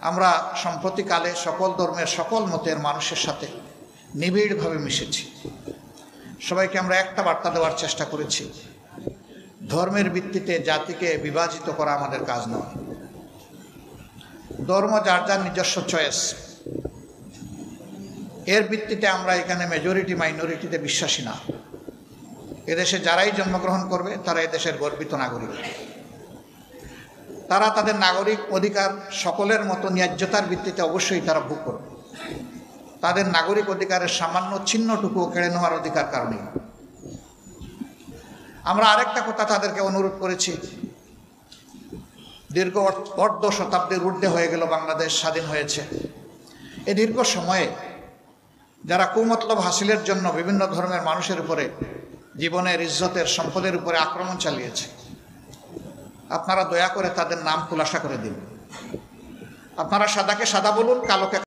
আমরা সম্প্রতিকালে সকল ধর্মের সকল মতের মানুষের সাথে নিবিড়ভাবে মিশেছি। সবাইকে আমরা একটা বার্তা দেওয়ার চেষ্টা করেছি, ধর্মের ভিত্তিতে জাতিকে বিভাজিত করা আমাদের কাজ নয়। ধর্ম যার যার নিজস্ব চয়েস, এর ভিত্তিতে আমরা এখানে মেজরিটি মাইনরিটিতে বিশ্বাসী না। এদেশে যারাই জন্মগ্রহণ করবে তারা এদেশের গর্বিত নাগরিক। তারা তাদের নাগরিক অধিকার সকলের মতো ন্যায্যতার ভিত্তিতে অবশ্যই তারা ভোগ করবে। তাদের নাগরিক অধিকারের সামান্য চিহ্নটুকুও কেড়ে নেওয়ার অধিকার কারণে আমরা আরেকটা কথা তাদেরকে অনুরোধ করেছি। দীর্ঘ অর্ধ শতাব্দীর ঊর্ধ্বে হয়ে গেল বাংলাদেশ স্বাধীন হয়েছে। এই দীর্ঘ সময়ে যারা কুমতলব হাসিলের জন্য বিভিন্ন ধর্মের মানুষের উপরে জীবনের, ইজ্জতের, সম্পদের উপরে আক্রমণ চালিয়েছে, আপনারা দয়া করে তাদের নাম খুলাসা করে দিন। আপনারা সাদাকে সাদা বলুন, কালোকে